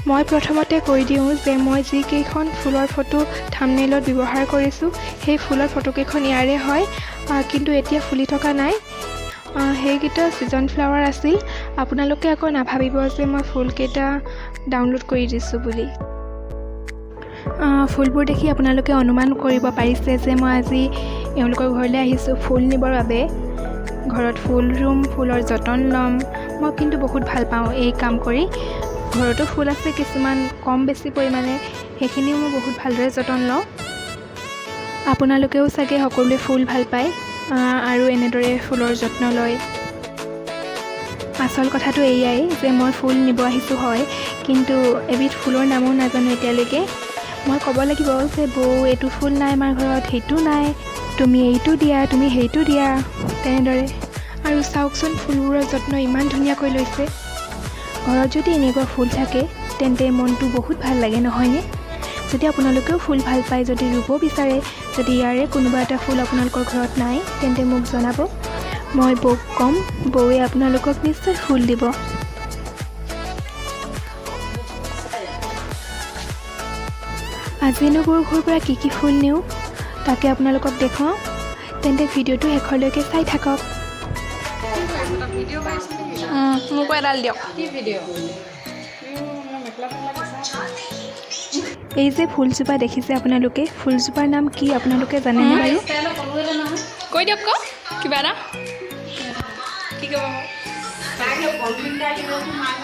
মই প্ৰথমতে কৈ দিওঁ যে মই যিকেইখন ফুলৰ ফটো থাম্বনেইলত ব্যৱহাৰ কৰিছোঁ সেই ফুলৰ ফটোকেইখন ইয়াৰে হয়, কিন্তু এতিয়া ফুলি থকা নাই। সেইকেইটা ছিজন ফ্লাৱাৰ আছিল। আপোনালোকে আকৌ নাভাবিব যে মই ফুলকেইটা ডাউনলোড কৰি দিছোঁ বুলি। ফুলবোৰ দেখি আপোনালোকে অনুমান কৰিব পাৰিছে যে মই আজি এওঁলোকৰ ঘৰলৈ আহিছোঁ ফুল নিবৰ বাবে। ঘৰত ফুল ৰুম, ফুলৰ যতন ল'ম। মই কিন্তু বহুত ভাল পাওঁ এই কাম কৰি। ঘৰতো ফুল আছে কিছুমান কম বেছি পৰিমাণে, সেইখিনিও মই বহুত ভালদৰে যতন লওঁ। আপোনালোকেও চাগে সকলোৱে ফুল ভাল পায় আৰু এনেদৰে ফুলৰ যত্ন লয়। আচল কথাটো এয়াই যে মই ফুল নিব আহিছোঁ হয়, কিন্তু এবিধ ফুলৰ নামো নাজানো এতিয়ালৈকে। মই ক'ব লাগিব যে বৌ এইটো ফুল নাই আমাৰ ঘৰত, সেইটো নাই, তুমি এইটো দিয়া, তুমি সেইটো দিয়া, তেনেদৰে। আৰু চাওকচোন ফুলবোৰৰ যত্ন ইমান ধুনীয়াকৈ লৈছে। ঘৰত যদি এনেকুৱা ফুল থাকে তেন্তে মনটো বহুত ভাল লাগে, নহয়নে? যদি আপোনালোকেও ফুল ভাল পায়, যদি ৰুব বিচাৰে, যদি ইয়াৰে কোনোবা এটা ফুল আপোনালোকৰ ঘৰত নাই তেন্তে মোক জনাব। মই বৌক ক'ম, বৌৱে আপোনালোকক নিশ্চয় ফুল দিব। আজিনো বৌৰ ঘৰৰ পৰা কি ফুল নিওঁ তাকে আপোনালোকক দেখুৱাওঁ, তেন্তে ভিডিঅ'টো শেষলৈকে চাই থাকক। মোকো এডাল দিয়ক। এই যে ফুলজোপা দেখিছে আপোনালোকে, ফুলজোপাৰ নাম কি আপোনালোকে জানেনে বাৰু? কৈ দিয়ক আকৌ কিবা এটা। কি ক'ব?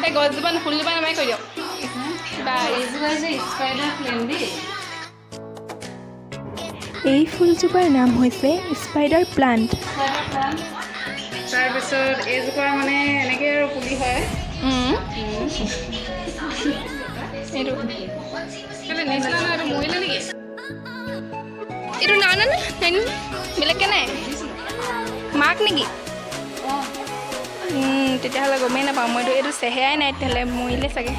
এই গছজোপা ফুলজোপা নামাই কৈ দিয়ক। এই ফুলজোপাৰ নাম হৈছে স্পাইডাৰ প্লাণ্ট। তাৰপিছত এইজোপা মানে এনেকৈ আৰু পুলি হয়। এইটো নিচিনা নহয়, এইটো মৰিলে নেকি? এইটো না না না বেলেগকৈ নাই মাক নেকি? তেতিয়াহ'লে গমেই নাপাওঁ মইতো। এইটো চেহেৰাই নাই তেতিয়াহ'লে, মৰিলে চাগে।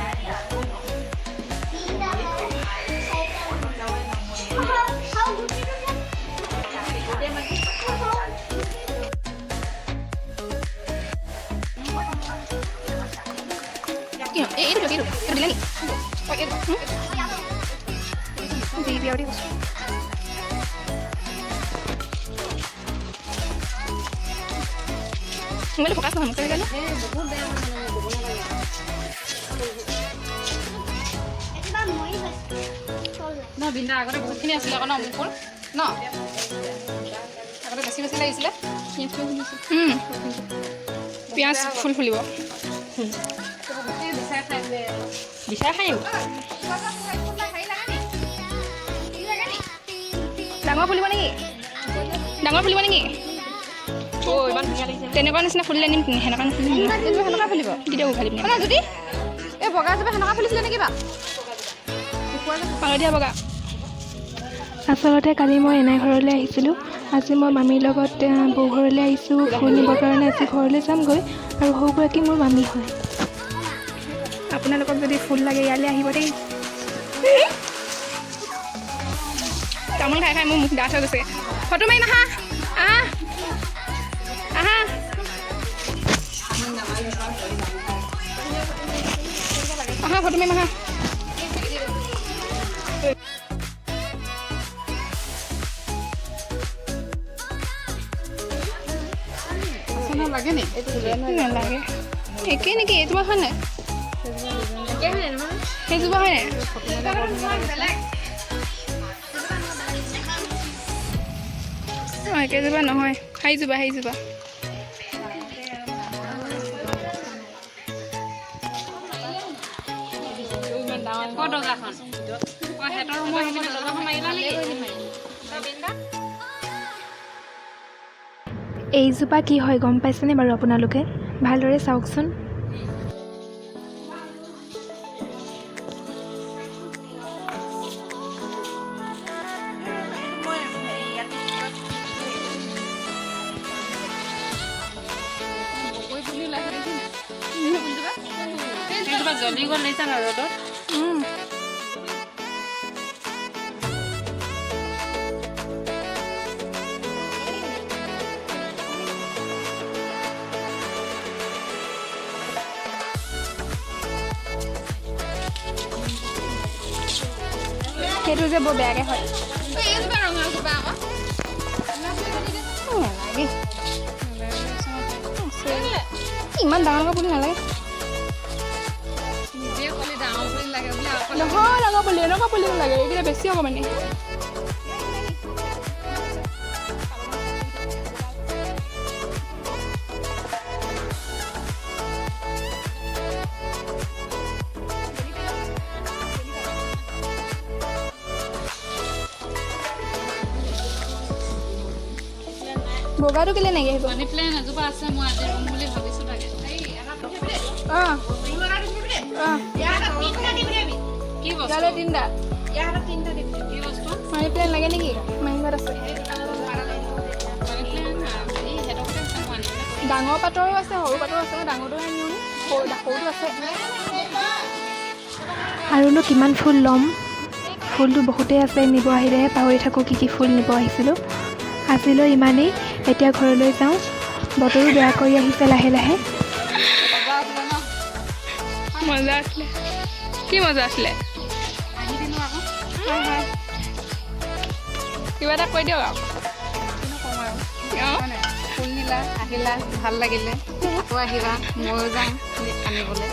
এইটো দিলে নেকি? মোবাইল ফকাচ নহয় মোক জানো। বিন্দা আগতে বহুতখিনি আছিলে আকৌ ন মোৰ ফুল ন? আগতে বেছি বেছি লাগিছিলে। পিঁয়াজ ফুল ফুলিব। বিচাৰ খাই ডাঙৰ ফুলিব নেকি? ডাঙৰ ফুলিব নেকি? ইমান ধুনীয়া লাগিছে। তেনেকুৱা নিচিনা ফুলিলে নিম, সেনেকুৱা নিচিনা সেনেকুৱা ফুলিব কেতিয়াও উঘালিম যদি এই বগাজোপা সেনেকুৱা ফুলিছিলে নেকি বা? পালতীয়া বগা। আচলতে কালি মই এনাই ঘৰলৈ আহিছিলোঁ। আজি মই মামীৰ লগত বৌ ঘৰলৈ আহিছোঁ ফুল নিবৰ কাৰণে। আজি ঘৰলৈ যামগৈ আৰু সৌগৰাকী মোৰ মামী হয়। আপোনালোকক যদি ফুল লাগে ইয়ালৈ আহিব দেই। তামোল খাই খাই মোৰ মুখ ডাঠ হৈ গৈছে। ফটো মাৰিম আহা, আহা আহা। আহা ফটো মাৰিম আহা। লাগে নি? নালাগে একেই নেকি? এইজোপা হয় নাই? সেইজোপা হয় নাই? একেজোপা নহয়, সেইজোপা সেইজোপা। এইজোপা কি হয় গম পাইছেনে বাৰু আপোনালোকে? ভালদৰে চাওকচোন। জ্বলি গ'ল নিচা না ৰ'দত। সেইটো যে বৰ বেয়াকৈ হয় এইজোপা ৰঙাজোপা আকৌ নালাগে ইমান ডাঙৰ ডাঙৰ পুলি নালাগে নিজে ক'লি ডাঙৰ পুলি লাগে বুলি নহয় ডাঙৰ পুলি এনেকুৱা পুলি নালাগে এইকেইটা বেছি হ'ব মানে বগাটো কেলে নাগে আহিব মানি প্লেন এজোপা আছে মই আজি ৰুম বুলি ভাবিছোঁ তাকে কি বস্তু তিনিটা কি বস্তু মানি প্লেন লাগে নেকি মাহী ঘৰত আছে মানি প্লেন সিহঁতকে মানি ডাঙৰ পাতৰো আছে সৰু পাতৰো আছে মই ডাঙৰটোহে নিওঁ সৰুটো আছে আৰুনো কিমান ফুল ল'ম ফুলটো বহুতেই আছে নিব আহিলেহে পাহৰি থাকোঁ কি ফুল নিব আহিছিলোঁ আজিলৈ ইমানেই এতিয়া ঘৰলৈ যাওঁ বতৰো বেয়া কৰি আহিছে লাহে লাহে মজা আছিলে কি মজা আছিলে আহি দিলোঁ আকৌ কিবা এটা কৈ দিয়ক আৰু কিনো কম আৰু ফুল নিলা আহিলা ভাল লাগিলে আকৌ আহিবা ময়ো যাম আনিবলৈ